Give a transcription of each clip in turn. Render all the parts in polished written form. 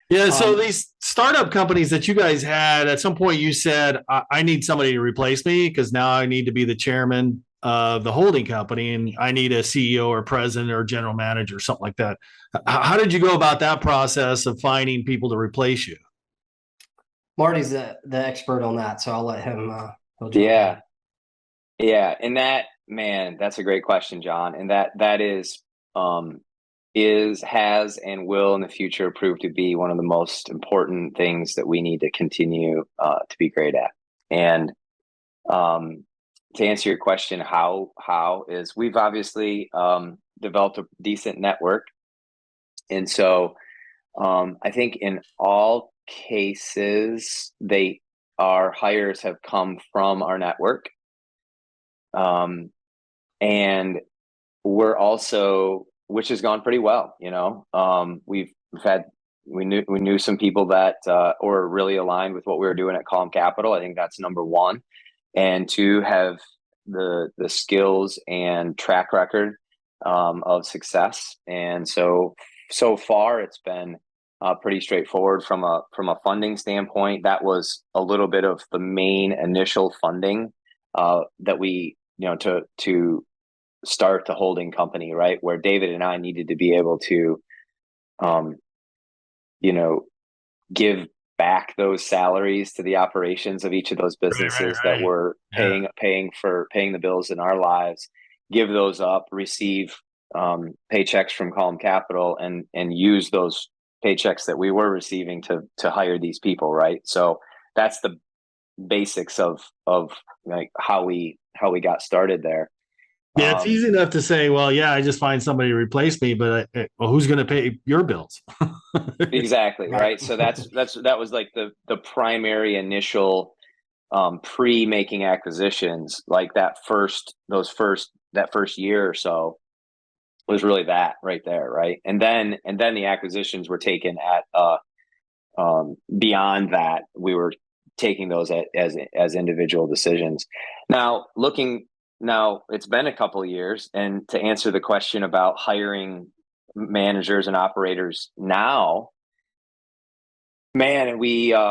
Yeah. So Um, these startup companies that you guys had, at some point you said, I need somebody to replace me because now I need to be the chairman of the holding company and I need a CEO or president or general manager, something like that. How did you go about that process of finding people to replace you? Marty's the expert on that, so I'll let him. He'll jump in. Yeah, yeah, and that man, that's a great question, John. And that is has and will in the future prove to be one of the most important things that we need to continue to be great at. And um, to answer your question, how is we've obviously developed a decent network, and so I think in all cases they our hires have come from our network. Um, and we're also, which has gone pretty well. We've had we knew some people that were really aligned with what we were doing at Calm Capital. I think that's number one, and two, have the skills and track record of success. And so far it's been pretty straightforward from a funding standpoint. That was a little bit of the main initial funding that we to start the holding company, right? Where David and I needed to be able to, um, you know, give back those salaries to the operations of each of those Right, right, businesses that right. were Yeah. paying the bills in our lives, give those up, receive paychecks from Calm Capital, and use those paychecks that we were receiving to hire these people, right? So that's the basics of like how we got started there. Yeah, it's Um, easy enough to say, well, yeah, I just find somebody to replace me, but well, who's going to pay your bills? Exactly, Right. right. So that was like the primary initial pre making acquisitions, like that first year or so was really that right there, right? And then the acquisitions were taken at beyond that, we were taking those as individual decisions. Now looking now, it's been a couple of years, and to answer the question about hiring managers and operators now, man, we've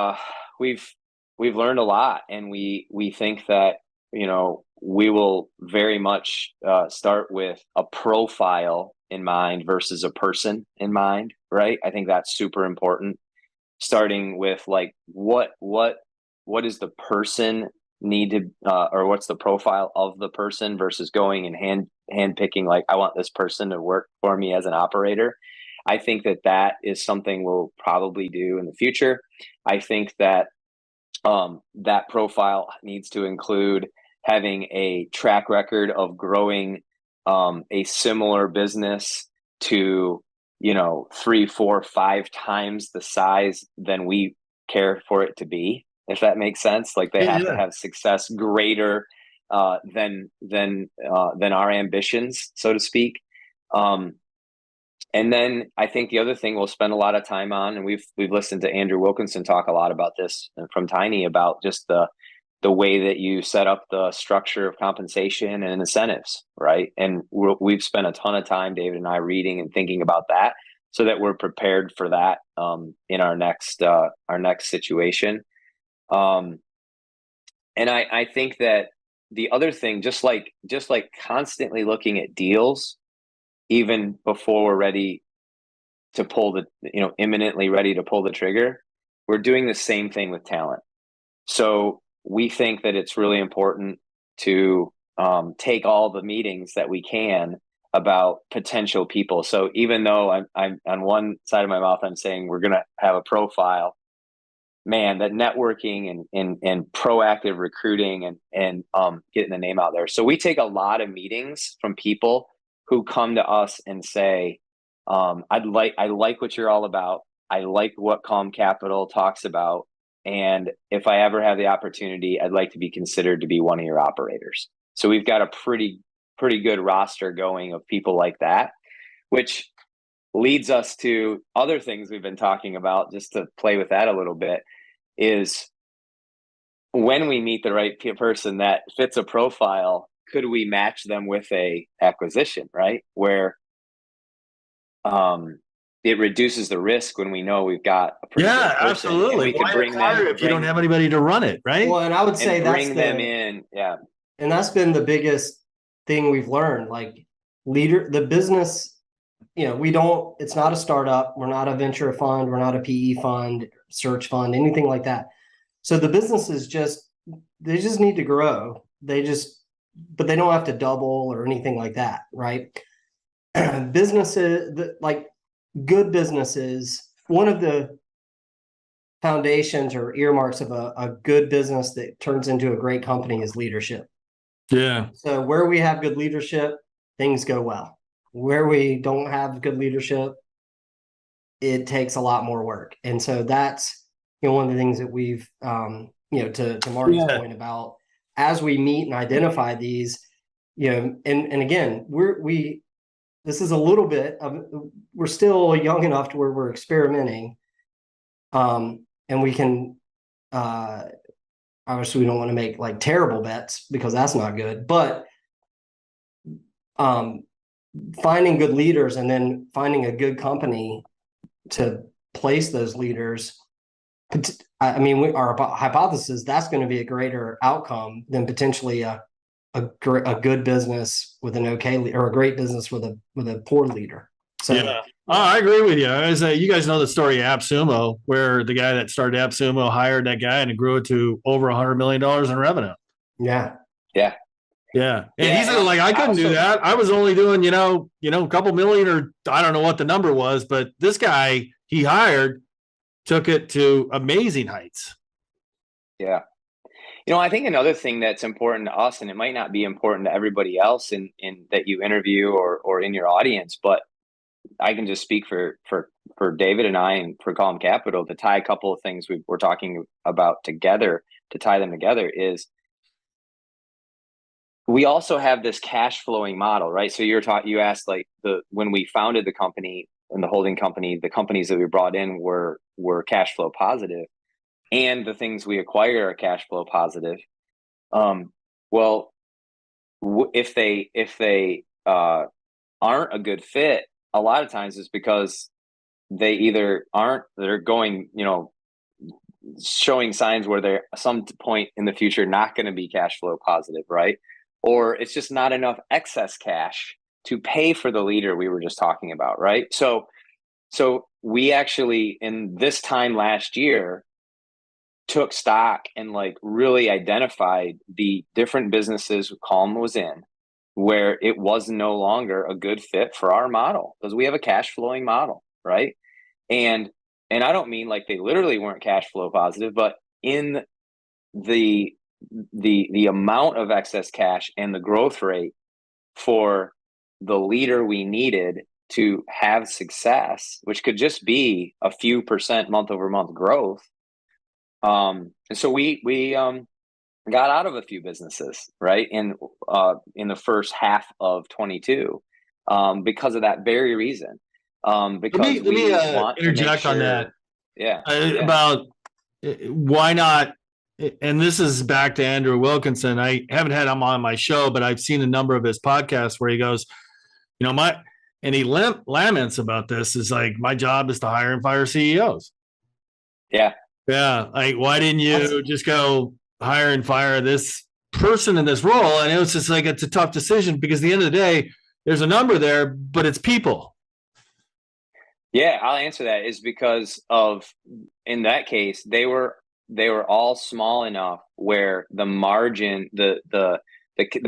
we've learned a lot, and we think that we will very much start with a profile in mind versus a person in mind, right? I think that's super important. Starting with like what is the person need to or what's the profile of the person versus going and hand picking, like, I want this person to work for me as an operator. I think that is something we'll probably do in the future. I think that that profile needs to include having a track record of growing a similar business to, 3, 4, 5 times the size than we care for it to be, if that makes sense. Like, they have to Yeah. have success greater than our ambitions, so to speak. Um, and then I think the other thing we'll spend a lot of time on, and we've listened to Andrew Wilkinson talk a lot about this from Tiny, about just the way that you set up the structure of compensation and incentives, right? And we've spent a ton of time, David and I, reading and thinking about that, so that we're prepared for that in our next situation. Um, and I think that the other thing, just like constantly looking at deals, even before we're ready to pull imminently ready to pull the trigger, we're doing the same thing with talent. So we think that it's really important to take all the meetings that we can about potential people. So even though I'm on one side of my mouth, I'm saying we're going to have a profile, man, that networking and proactive recruiting and getting the name out there. So we take a lot of meetings from people who come to us and say, I like what you're all about. I like what Calm Capital talks about. And if I ever have the opportunity, I'd like to be considered to be one of your operators. So we've got a pretty good roster going of people like that, which leads us to other things we've been talking about, just to play with that a little bit, is when we meet the right person that fits a profile, could we match them with a acquisition, right? Where, um, it reduces the risk when we know we've got a pretty Yeah, good person, and absolutely. we can Why bring acquire them if you don't have anybody to run it, right? Well, and I would say and that's bring them in. Yeah. and that's been the biggest thing we've learned. Like the business, it's not a startup. We're not a venture fund. We're not a PE fund, search fund, anything like that. So the businesses they just need to grow. But they don't have to double or anything like that, right? Businesses, like good businesses, one of the foundations or earmarks of a good business that turns into a great company is leadership. Yeah. So where we have good leadership, things go well. Where we don't have good leadership, it takes a lot more work. And so that's one of the things that we've to Marty's point about, as we meet and identify these, and again, this is a little bit of, we're still young enough to where we're experimenting. And we can, obviously we don't want to make like terrible bets because that's not good, but finding good leaders and then finding a good company to place those leaders. I mean, our hypothesis, that's going to be a greater outcome than potentially a good business with an okay or a great business with a poor leader. So yeah, I agree with you. You guys know the story of AppSumo, where the guy that started AppSumo hired that guy and it grew it to over $100 million in revenue. Yeah. Yeah. And Yeah, he's like, I couldn't do that. I was only doing, a couple million, or I don't know what the number was, but this guy he hired took it to amazing heights. Yeah. I think another thing that's important to us, and it might not be important to everybody else in that you interview or in your audience, but I can just speak for David and I and for Calm Capital to tie a couple of things we're talking about together, to tie them together, is we also have this cash flowing model, right? So you asked, like, when we founded the company and the holding company, the companies that we brought in were cash flow positive, and the things we acquire are cash flow positive. Well, if they aren't a good fit, a lot of times it's because they either they're going, showing signs where they're some point in the future not going to be cash flow positive, right? Or it's just not enough excess cash to pay for the leader we were just talking about, right? So we actually, in this time last year, took stock and like really identified the different businesses Calm was in where it was no longer a good fit for our model, because we have a cash flowing model, right? And I don't mean like they literally weren't cash flow positive, but in the amount of excess cash and the growth rate for the leader we needed to have success, which could just be a few percent month over month growth. And so we got out of a few businesses, right? In the first half of 22, because of that very reason. Because let me want interject to make sure, on that. Yeah. About why not? And this is back to Andrew Wilkinson. I haven't had him on my show, but I've seen a number of his podcasts where he goes, and he laments about this, is like, my job is to hire and fire CEOs. Yeah. Yeah. Like, why didn't you just go hire and fire this person in this role? And it was just like, it's a tough decision, because at the end of the day, there's a number there, but it's people. Yeah, I'll answer that. Is because of, in that case, they were all small enough where the margin, the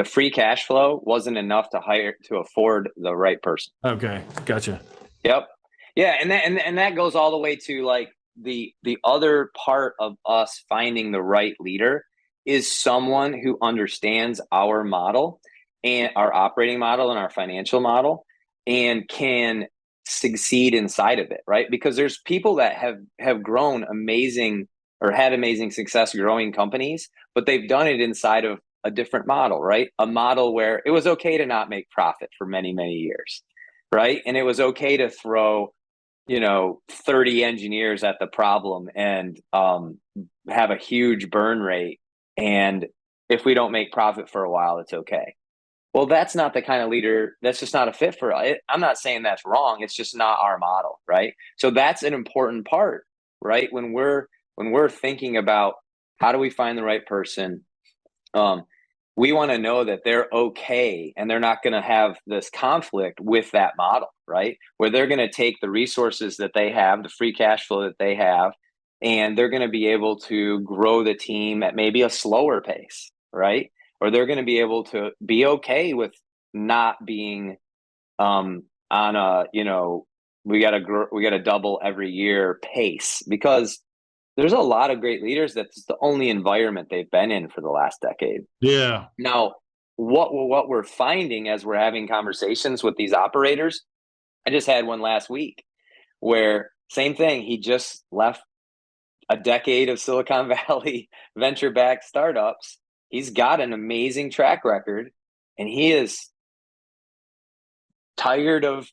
free cash flow wasn't enough to afford the right person. Okay, gotcha. Yep. Yeah, and that goes all the way to like the other part of us finding the right leader is someone who understands our model and our operating model and our financial model and can succeed inside of it, right? Because there's people that have grown amazing or had amazing success growing companies, but they've done it inside of a different model, right? A model where it was okay to not make profit for many, many years, right? And it was okay to throw 30 engineers at the problem and have a huge burn rate. And if we don't make profit for a while, it's okay. Well, that's not the kind of leader, that's just not a fit for us. I'm not saying that's wrong. It's just not our model, right? So that's an important part, right? When we're thinking about how do we find the right person, we want to know that they're okay and they're not going to have this conflict with that model, right? Where they're going to take the resources that they have, the free cash flow that they have, and they're going to be able to grow the team at maybe a slower pace, right? Or they're going to be able to be okay with not being on a, we got to double every year pace, because there's a lot of great leaders that's the only environment they've been in for the last decade. Yeah. Now, what we're finding as we're having conversations with these operators, I just had one last week where same thing, he just left a decade of Silicon Valley venture-backed startups. He's got an amazing track record, and he is tired of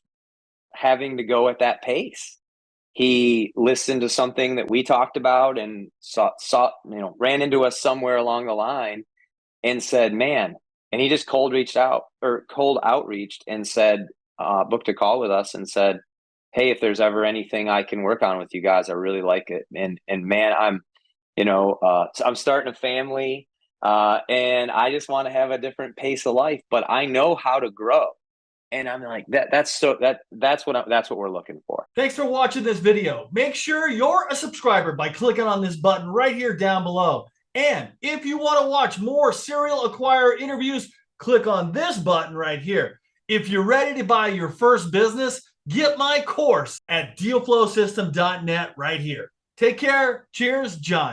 having to go at that pace. He listened to something that we talked about and ran into us somewhere along the line and said, man, and he just cold outreached and said, booked a call with us and said, hey, if there's ever anything I can work on with you guys, I really like it. And man, I'm starting a family, and I just want to have a different pace of life, but I know how to grow. And I'm like, that's what we're looking for. Thanks for watching this video. Make sure you're a subscriber by clicking on this button right here down below. And if you want to watch more serial acquirer interviews, click on this button right here. If you're ready to buy your first business, get my course at dealflowsystem.net right here. Take care. Cheers, John.